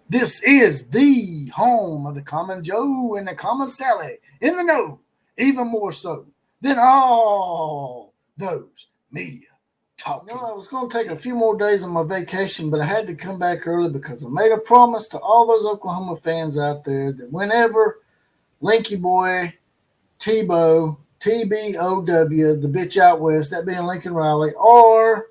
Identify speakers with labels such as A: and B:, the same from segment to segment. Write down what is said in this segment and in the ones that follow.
A: This is the home of the common Joe and the common Sally in the know, even more so than all those media talking. I was going to take a few more days on my vacation, but I had to come back early because I made a promise to all those Oklahoma fans out there that whenever Linky Boy, Tebow, TBOW, the bitch out west, that being Lincoln Riley, or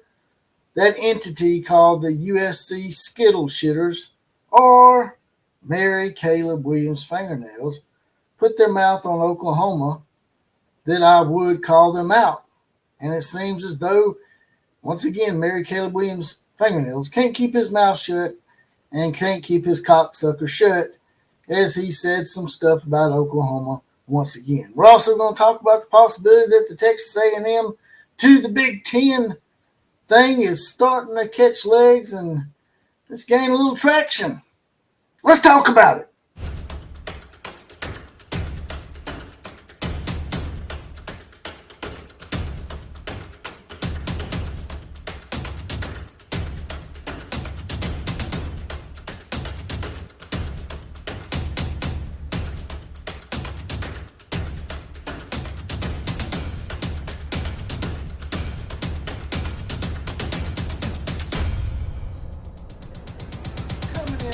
A: that entity called the USC Skittle Shitters, or Mary Caleb Williams Fingernails, put their mouth on Oklahoma, that I would call them out. And it seems as though, once again, Mary Caleb Williams Fingernails can't keep his mouth shut and can't keep his cocksucker shut, as he said some stuff about Oklahoma once again. We're also going to talk about the possibility that the Texas A&M to the Big Ten thing is starting to catch legs and it's gaining a little traction. Let's talk about it.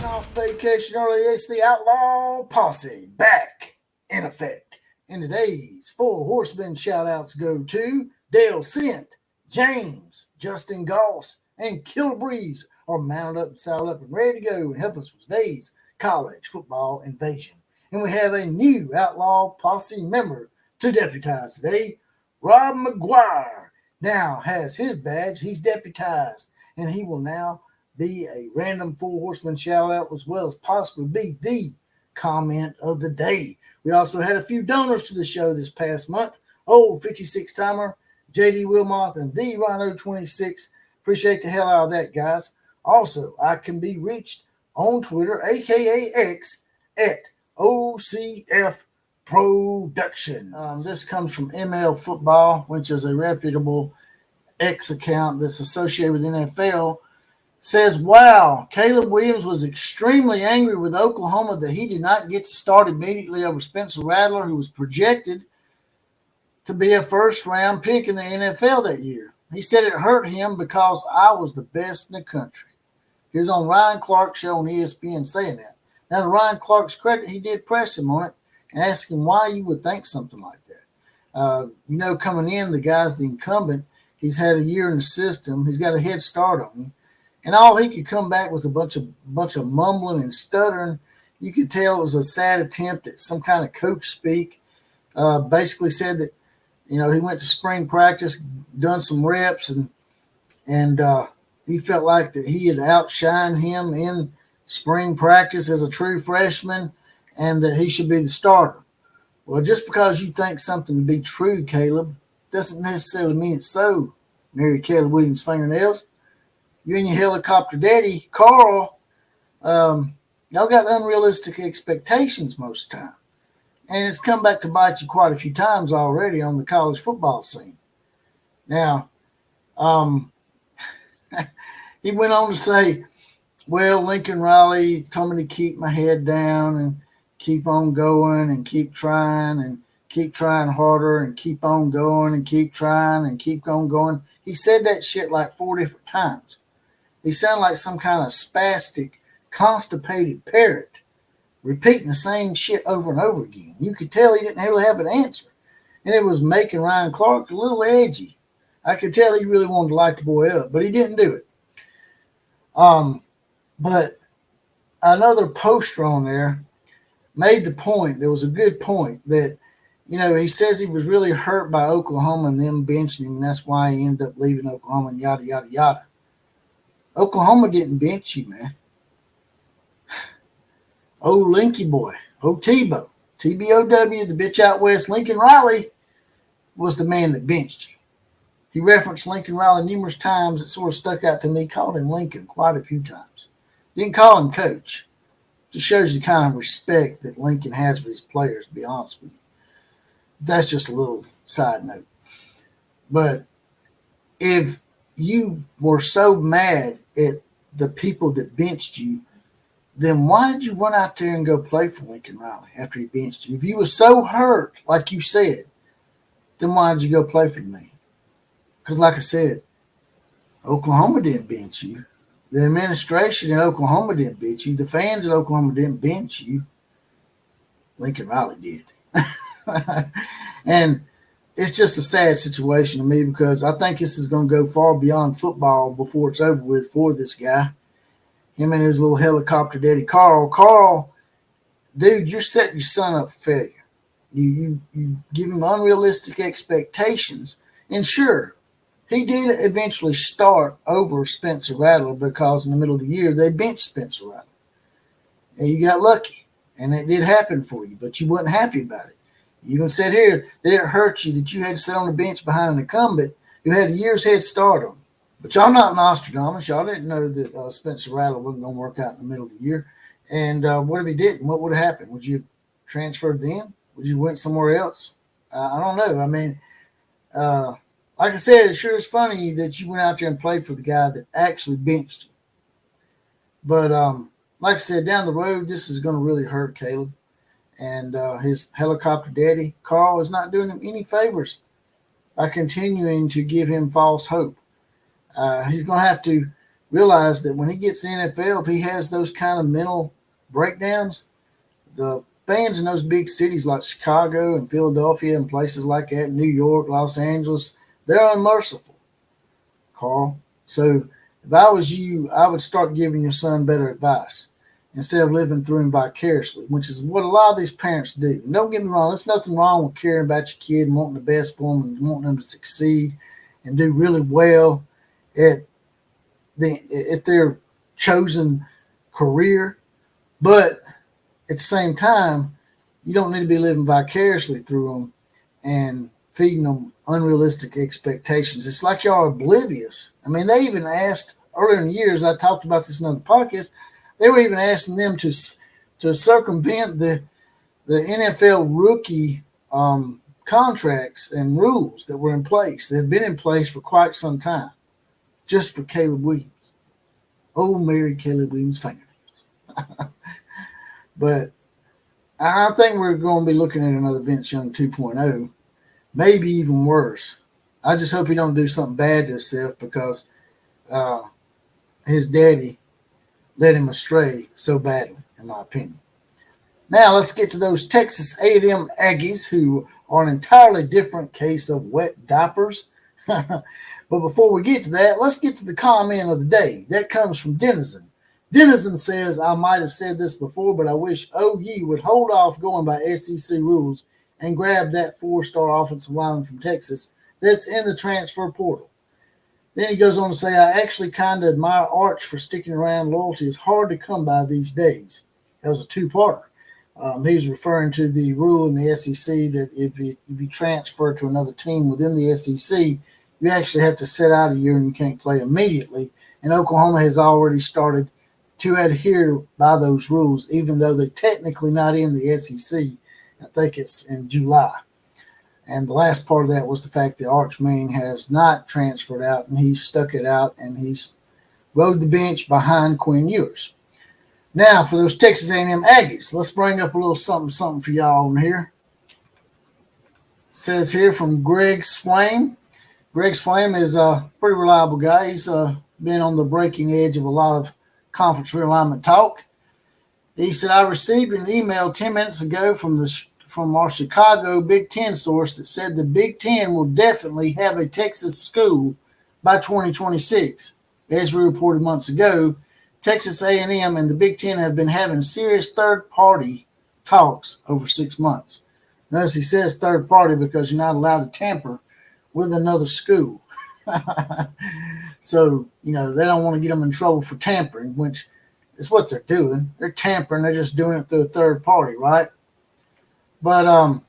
A: Off vacation early, it's the Outlaw Posse back in effect. And today's four horsemen shout outs go to Dale Sint, James, Justin Goss, and Killer Breeze are mounted up and saddled up and ready to go and help us with today's college football invasion. And we have a new Outlaw Posse member to deputize today. Rob McGuire now has his badge. He's deputized, and he will now be a random four horseman shout out as well as possibly be the comment of the day. We also had a few donors to the show this past month. Old 56 timer, JD Wilmoth, and the Rhino 26. Appreciate the hell out of that, guys. Also, I can be reached on Twitter, aka X, at OCF Production. This comes from ML Football, which is a reputable X account that's associated with NFL. Says, wow, Caleb Williams was extremely angry with Oklahoma that he did not get to start immediately over Spencer Rattler, who was projected to be a first-round pick in the NFL that year. He said it hurt him because I was the best in the country. He was on Ryan Clark's show on ESPN saying that. Now, to Ryan Clark's credit, he did press him on it and ask him why you would think something like that. Coming in, the guy's the incumbent. He's had a year in the system. He's got a head start on him. And all he could come back was a bunch of mumbling and stuttering. You could tell it was a sad attempt at some kind of coach speak. Basically said that, he went to spring practice, done some reps, and he felt like that he had outshined him in spring practice as a true freshman and that he should be the starter. Well, just because you think something to be true, Caleb, doesn't necessarily mean it's so, Mary Caleb Williams Fingernails. You and your helicopter daddy, Carl, y'all got unrealistic expectations most of the time. And it's come back to bite you quite a few times already on the college football scene. Now, he went on to say, well, Lincoln Riley told me to keep my head down and keep on going and keep trying harder and keep on going and keep trying and keep on going. He said that shit like 4 different times. He sounded like some kind of spastic, constipated parrot repeating the same shit over and over again. You could tell he didn't really have an answer. And it was making Ryan Clark a little edgy. I could tell he really wanted to light the boy up, but he didn't do it. But another poster on there made the point, there was a good point, that, he says he was really hurt by Oklahoma and them benching him, and that's why he ended up leaving Oklahoma and yada, yada, yada. Oklahoma didn't bench you, man. Oh, Linky Boy. Oh, Tebow. TBOW, the bitch out west, Lincoln Riley, was the man that benched you. He referenced Lincoln Riley numerous times. It sort of stuck out to me. Called him Lincoln quite a few times. Didn't call him coach. Just shows the kind of respect that Lincoln has for his players, to be honest with you. That's just a little side note. But if you were so mad at the people that benched you then why did you run out there and go play for Lincoln Riley after he benched you? If you were so hurt, like you said, then why did you go play for me? Because like I said, Oklahoma didn't bench you. The administration in Oklahoma didn't bench you. The fans in Oklahoma didn't bench you. Lincoln Riley did. And it's just a sad situation to me because I think this is going to go far beyond football before it's over with for this guy. Him and his little helicopter daddy, Carl. Carl, dude, you're setting your son up for failure. You give him unrealistic expectations. And sure, he did eventually start over Spencer Rattler because in the middle of the year they benched Spencer Rattler. And you got lucky. And it did happen for you, but you weren't happy about it. You even said here that it hurt you that you had to sit on the bench behind an incumbent who had a year's head start on you. But y'all not Nostradamus. Y'all didn't know that Spencer Rattler wasn't going to work out in the middle of the year. And what if he didn't? What would have happened? Would you have transferred then? Would you went somewhere else? I don't know. I mean, like I said, it sure is funny that you went out there and played for the guy that actually benched you. But like I said, down the road, this is going to really hurt Caleb. And his helicopter daddy, Carl, is not doing him any favors by continuing to give him false hope. He's going to have to realize that when he gets in the NFL, if he has those kind of mental breakdowns, the fans in those big cities like Chicago and Philadelphia and places like that, New York, Los Angeles, they're unmerciful, Carl. So if I was you, I would start giving your son better advice instead of living through him vicariously, which is what a lot of these parents do. And don't get me wrong, there's nothing wrong with caring about your kid and wanting the best for them and wanting them to succeed and do really well at their chosen career. But at the same time, you don't need to be living vicariously through them and feeding them unrealistic expectations. It's like y'all are oblivious. I mean, they even asked earlier in the years, I talked about this in other podcasts, they were even asking them to circumvent the NFL rookie contracts and rules that were in place. They've been in place for quite some time, just for Caleb Williams. Oh, Mary Caleb Williams' fingernails. But I think we're going to be looking at another Vince Young 2.0, maybe even worse. I just hope he don't do something bad to himself because his daddy led him astray so badly, in my opinion. Now let's get to those Texas A&M Aggies who are an entirely different case of wet diapers. But before we get to that, let's get to the comment of the day. That comes from Denizen. Denizen says, I might have said this before, but I wish OU would hold off going by SEC rules and grab that 4-star offensive lineman from Texas that's in the transfer portal. Then he goes on to say, I actually kind of admire Arch for sticking around. Loyalty is hard to come by these days. That was a two-parter. He was referring to the rule in the SEC that if you transfer to another team within the SEC, you actually have to sit out a year and you can't play immediately. And Oklahoma has already started to adhere by those rules, even though they're technically not in the SEC. I think it's in July. And the last part of that was the fact that Arch Manning has not transferred out, and he's stuck it out, and he's rode the bench behind Quinn Ewers. Now, for those Texas A&M Aggies, let's bring up a little something for y'all on here. It says here from Greg Swain. Greg Swain is a pretty reliable guy. He's been on the breaking edge of a lot of conference realignment talk. He said, I received an email 10 minutes ago from our Chicago Big Ten source that said the Big Ten will definitely have a Texas school by 2026. As we reported months ago, Texas A&M and the Big Ten have been having serious third-party talks over 6 months. Notice he says third party because you're not allowed to tamper with another school. So, they don't want to get them in trouble for tampering, which is what they're doing. They're tampering. They're just doing it through a third party, right? But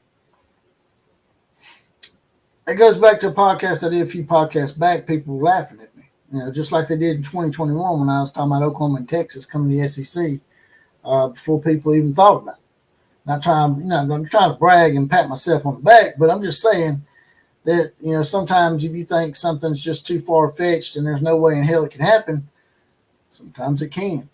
A: it goes back to a podcast I did a few podcasts back. People were laughing at me, just like they did in 2021 when I was talking about Oklahoma and Texas coming to the SEC before people even thought about it. Not trying, I'm trying to brag and pat myself on the back, but I'm just saying that, sometimes if you think something's just too far-fetched and there's no way in hell it can happen, sometimes it can.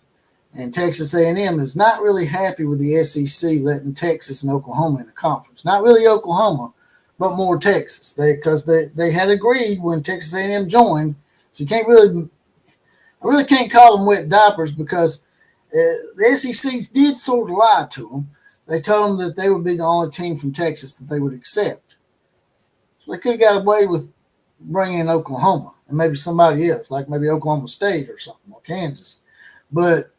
A: And Texas A&M is not really happy with the SEC letting Texas and Oklahoma in the conference. Not really Oklahoma, but more Texas. Because they had agreed when Texas A&M joined. So I really can't call them wet diapers because the SEC did sort of lie to them. They told them that they would be the only team from Texas that they would accept. So they could have got away with bringing in Oklahoma and maybe somebody else, like maybe Oklahoma State or something, or Kansas. But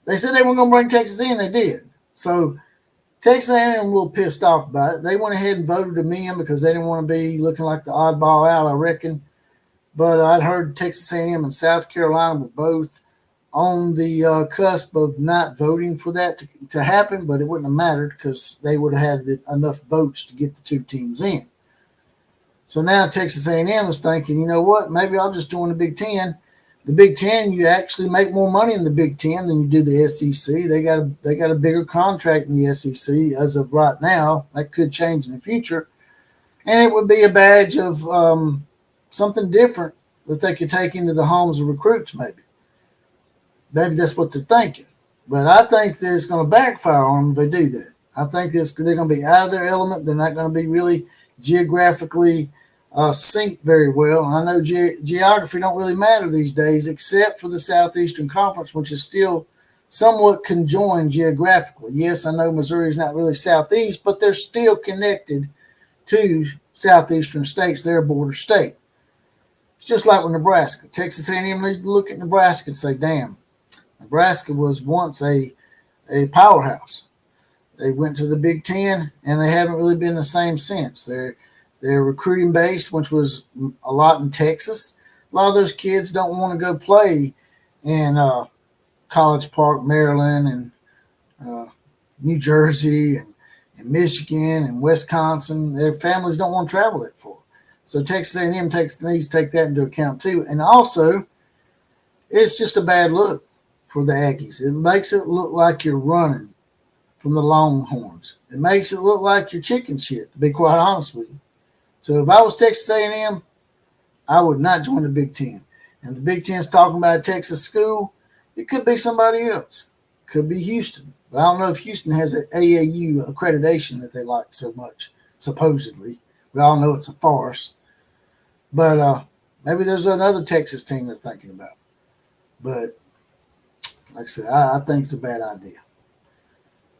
A: they said they weren't going to bring Texas in. They did. So Texas A&M a little pissed off about it. They went ahead and voted them in because they didn't want to be looking like the oddball out, I reckon. But I'd heard Texas A&M and South Carolina were both on the cusp of not voting for that to happen, but it wouldn't have mattered because they would have had enough votes to get the two teams in. So now Texas A&M is thinking, you know what, maybe I'll just join the Big Ten. The Big Ten, you actually make more money in the Big Ten than you do the SEC. They got a bigger contract in the SEC as of right now. That could change in the future. And it would be a badge of something different that they could take into the homes of recruits maybe. Maybe that's what they're thinking. But I think that it's going to backfire on them if they do that. I think they're going to be out of their element. They're not going to be really geographically synced very well. I know geography don't really matter these days except for the Southeastern Conference, which is still somewhat conjoined geographically. Yes, I know Missouri is not really Southeast, but they're still connected to Southeastern states. They're a border state. It's just like with Nebraska. Texas A&M needs to look at Nebraska and say, damn, Nebraska was once a powerhouse. They went to the Big Ten, and they haven't really been the same since. Their recruiting base, which was a lot in Texas, a lot of those kids don't want to go play in College Park, Maryland, and New Jersey, and Michigan, and Wisconsin. Their families don't want to travel that far. So Texas A&M needs to take that into account too. And also, it's just a bad look for the Aggies. It makes it look like you're running from the Longhorns. It makes it look like you're chicken shit, to be quite honest with you. So if I was Texas A&M, I would not join the Big Ten. And the Big Ten's talking about a Texas school, it could be somebody else. It could be Houston. But I don't know if Houston has an AAU accreditation that they like so much, supposedly. We all know it's a farce. But maybe there's another Texas team they're thinking about. But like I said, I think it's a bad idea.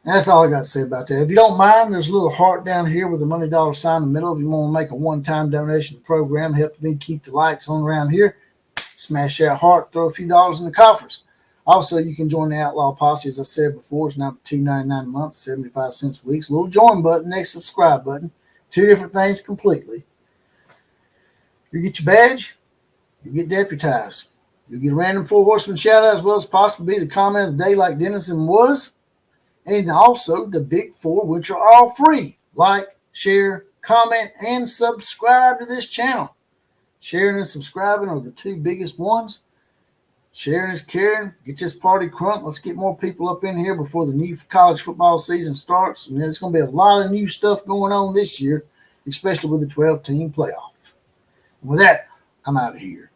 A: And that's all I got to say about that. If you don't mind, there's a little heart down here with a money dollar sign in the middle. If you want to make a one-time donation to the program, help me keep the lights on around here, smash that heart, throw a few dollars in the coffers. Also, you can join the Outlaw Posse, as I said before. It's now $2.99 a month, 75 cents a week. It's a little join button, next subscribe button. Two different things completely. You get your badge, you get deputized. You get a random 4 horseman shout out as well as possibly be the comment of the day like Denison was. And also the big 4, which are all free. Like, share, comment, and subscribe to this channel. Sharing and subscribing are the 2 biggest ones. Sharing is caring. Get this party crunk. Let's get more people up in here before the new college football season starts. And there's going to be a lot of new stuff going on this year, especially with the 12-team playoff. And with that, I'm out of here.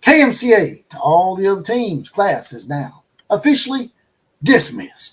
A: KMCA to all the other teams. Class is now officially dismissed.